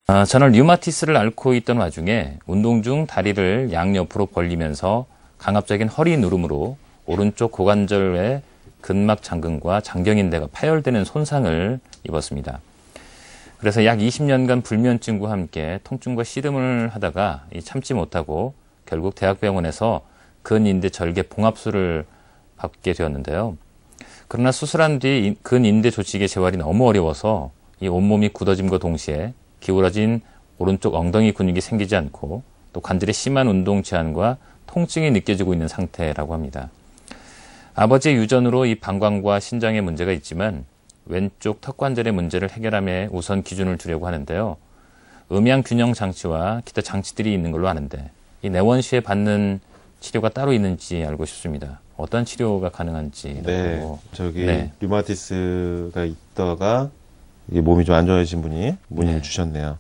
저는 류마티스를 앓고 있던 와중에 운동 중 다리를 양옆으로 벌리면서 강압적인 허리 누름으로 오른쪽 고관절의 근막 장근과 장경인대가 파열되는 손상을 입었습니다. 그래서 약 20년간 불면증과 함께 통증과 씨름을 하다가 참지 못하고 결국 대학병원에서 근인대 절개 봉합술을 받게 되었는데요. 그러나 수술한 뒤 근인대 조직의 재활이 너무 어려워서 이 온몸이 굳어짐과 동시에 기울어진 오른쪽 엉덩이 근육이 생기지 않고 또 관절의 심한 운동 제한과 통증이 느껴지고 있는 상태라고 합니다. 아버지의 유전으로 이 방광과 신장에 문제가 있지만 왼쪽 턱관절의 문제를 해결함에 우선 기준을 두려고 하는데요. 음양균형 장치와 기타 장치들이 있는 걸로 아는데 이 내원시에 받는 치료가 따로 있는지 알고 싶습니다. 어떤 치료가 가능한지. 네, 류마티스가 있다가 이게 몸이 좀 안 좋아지신 분이 문의를 주셨네요.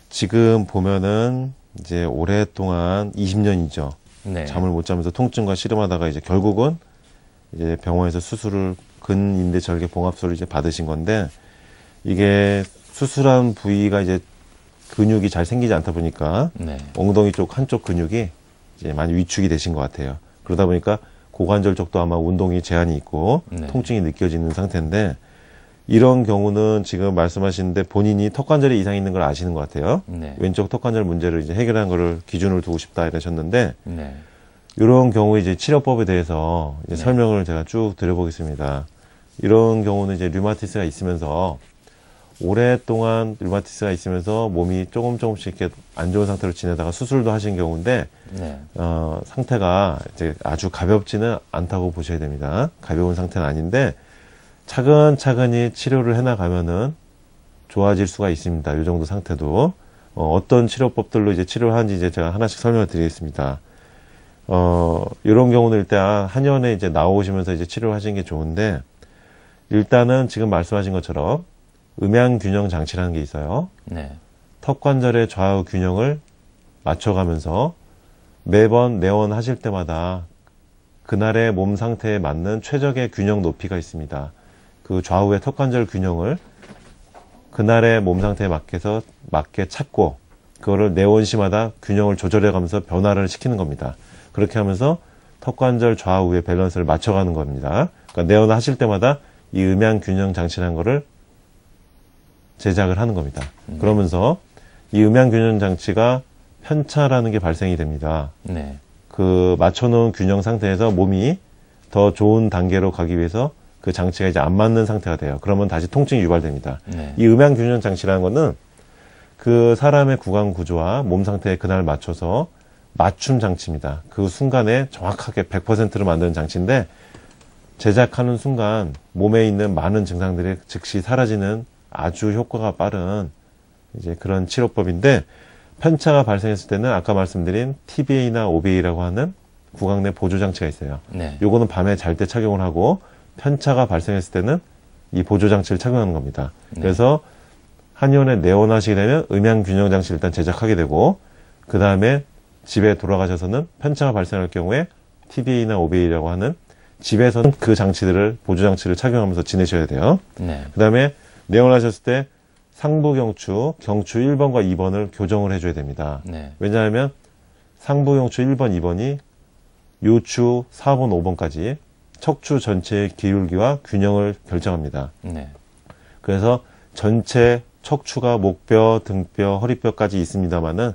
지금 보면은 이제 오랫동안 20년이죠. 잠을 못 자면서 통증과 씨름하다가 이제 결국은 이제 병원에서 수술을 근인대 절개 봉합술을 이제 받으신 건데, 이게 수술한 부위가 이제 근육이 잘 생기지 않다 보니까 엉덩이 쪽 한쪽 근육이 이제 많이 위축이 되신 것 같아요. 그러다 보니까 고관절 쪽도 아마 운동이 제한이 있고 통증이 느껴지는 상태인데, 이런 경우는 지금 말씀하시는데 본인이 턱관절에 이상이 있는 걸 아시는 것 같아요. 왼쪽 턱관절 문제를 이제 해결하는 거를 기준을 두고 싶다 이러셨는데, 이런 경우에 이제 치료법에 대해서 이제 설명을 제가 쭉 드려보겠습니다. 이런 경우는 이제 류마티스가 있으면서 오랫동안 류마티스가 있으면서 몸이 조금씩 이렇게 안 좋은 상태로 지내다가 수술도 하신 경우인데, 상태가 이제 아주 가볍지는 않다고 보셔야 됩니다. 가벼운 상태는 아닌데, 차근차근히 치료를 해나가면은 좋아질 수가 있습니다. 이 정도 상태도. 어떤 치료법들로 이제 치료를 하는지 이제 제가 하나씩 설명을 드리겠습니다. 이런 경우는 일단 한의원에 이제 나오시면서 이제 치료를 하시는 게 좋은데, 일단은 지금 말씀하신 것처럼 음양균형 장치라는 게 있어요. 턱관절의 좌우 균형을 맞춰가면서 매번 내원하실 때마다 그날의 몸 상태에 맞는 최적의 균형 높이가 있습니다. 그 좌우의 턱관절 균형을 그날의 몸 상태에 맞게 찾고, 그거를 내원시마다 균형을 조절해가면서 변화를 시키는 겁니다. 그렇게 하면서 턱관절 좌우의 밸런스를 맞춰가는 겁니다. 그러니까 내원을 하실 때마다 이 음양균형 장치라는 거를 제작을 하는 겁니다. 그러면서 이 음양균형 장치가 편차라는 게 발생이 됩니다. 그 맞춰놓은 균형 상태에서 몸이 더 좋은 단계로 가기 위해서 그 장치가 이제 안 맞는 상태가 돼요. 그러면 다시 통증이 유발됩니다. 이 음양균형 장치라는 거는 그 사람의 구강 구조와 몸 상태에 그날 맞춰서 맞춤 장치입니다. 그 순간에 정확하게 100%로 만드는 장치인데, 제작하는 순간 몸에 있는 많은 증상들이 즉시 사라지는 아주 효과가 빠른 이제 그런 치료법인데, 편차가 발생했을 때는 아까 말씀드린 TBA나 OBA라고 하는 구강 내 보조 장치가 있어요. 요거는 밤에 잘 때 착용을 하고, 편차가 발생했을 때는 이 보조 장치를 착용하는 겁니다. 그래서 한의원에 내원하시게 되면 음양균형 장치를 일단 제작하게 되고, 그 다음에 집에 돌아가셔서는 편차가 발생할 경우에 TBA나 OBA라고 하는 집에서는 그 장치들을, 보조 장치를 착용하면서 지내셔야 돼요. 그 다음에 내원하셨을 때 상부경추, 경추 1번과 2번을 교정을 해줘야 됩니다. 왜냐하면 상부경추 1번, 2번이 요추 4번, 5번까지 척추 전체의 기울기와 균형을 결정합니다. 그래서 전체 척추가 목뼈, 등뼈, 허리뼈까지 있습니다만은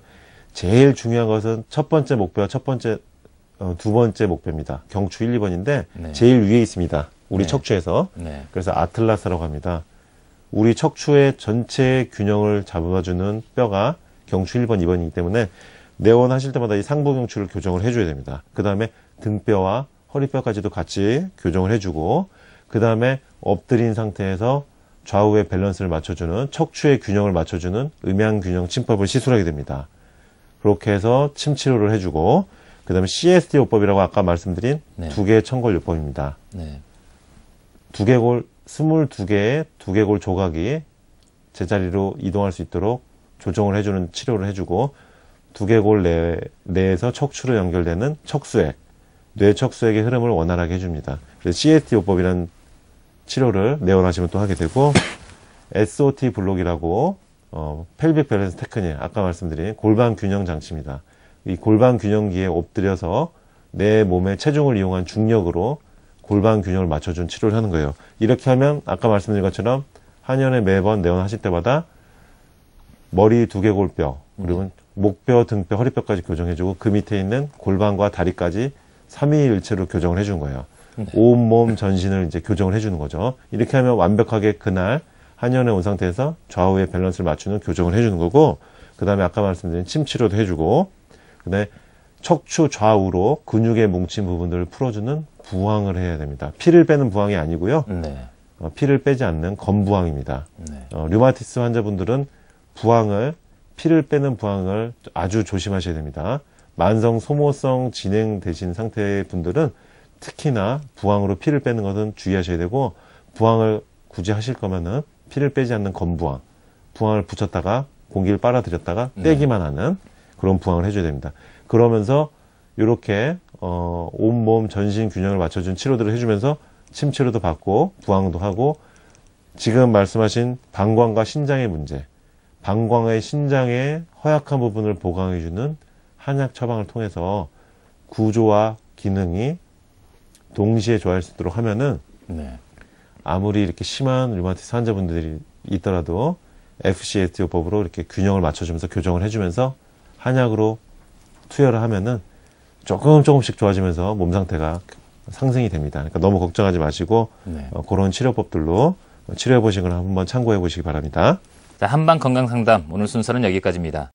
제일 중요한 것은 첫 번째 목뼈, 두 번째 목뼈입니다. 경추 1, 2번인데 제일 위에 있습니다. 우리 척추에서. 그래서 아틀라스라고 합니다. 우리 척추의 전체 균형을 잡아주는 뼈가 경추 1번, 2번이기 때문에 내원하실 때마다 이 상부경추를 교정을 해줘야 됩니다. 그 다음에 등뼈와 허리뼈까지도 같이 교정을 해주고, 그 다음에 엎드린 상태에서 좌우의 밸런스를 맞춰주는, 척추의 균형을 맞춰주는 음양균형 침법을 시술하게 됩니다. 그렇게 해서 침치료를 해주고, 그 다음에 CST 요법이라고 아까 말씀드린 두 개의 천골 요법입니다. 두개골, 22개의 두개골 조각이 제자리로 이동할 수 있도록 조정을 해주는 치료를 해주고, 두개골 내에서 척추로 연결되는 척수액, 뇌 척수액의 흐름을 원활하게 해줍니다. 그래서 CST 요법이라는 치료를 내원하시면 또 하게 되고, SOT 블록이라고 펠빅 밸런스 테크닉, 아까 말씀드린 골반 균형 장치입니다. 이 골반 균형기에 엎드려서 내 몸의 체중을 이용한 중력으로 골반 균형을 맞춰준 치료를 하는 거예요. 이렇게 하면 아까 말씀드린 것처럼 한의원에 매번 내원하실 때마다 머리 두개골뼈, 그리고 목뼈, 등뼈, 허리뼈까지 교정해주고 그 밑에 있는 골반과 다리까지 삼위일체로 교정을 해주는 거예요. 온몸 전신을 이제 교정을 해주는 거죠. 이렇게 하면 완벽하게 그날 한의원에 온 상태에서 좌우의 밸런스를 맞추는 교정을 해주는 거고, 그 다음에 아까 말씀드린 침 치료도 해주고, 그 다음에 척추 좌우로 근육에 뭉친 부분들을 풀어주는 부항을 해야 됩니다. 피를 빼는 부항이 아니고요. 네. 피를 빼지 않는 건부항입니다. 네. 류마티스 환자분들은 부항을, 피를 빼는 부항을 아주 조심하셔야 됩니다. 만성 소모성 진행되신 상태의 분들은 특히나 부항으로 피를 빼는 것은 주의하셔야 되고, 부항을 굳이 하실 거면은 피를 빼지 않는 건부항, 부항을 붙였다가 공기를 빨아들였다가 빼기만 하는 그런 부항을 해줘야 됩니다. 그러면서 이렇게 온몸 전신 균형을 맞춰준 치료들을 해주면서 침 치료도 받고 부항도 하고, 지금 말씀하신 방광과 신장의 문제, 방광의 신장의 허약한 부분을 보강해주는 한약 처방을 통해서 구조와 기능이 동시에 좋아질 수 있도록 하면은 네. 아무리 이렇게 심한 류마티스 환자분들이 있더라도 FCS요법으로 이렇게 균형을 맞춰주면서 교정을 해주면서 한약으로 투여를 하면은 조금씩 좋아지면서 몸 상태가 상승이 됩니다. 그러니까 너무 걱정하지 마시고 네. 그런 치료법들로 치료해 보시거나 한번 참고해 보시기 바랍니다. 자, 한방 건강 상담 오늘 순서는 여기까지입니다.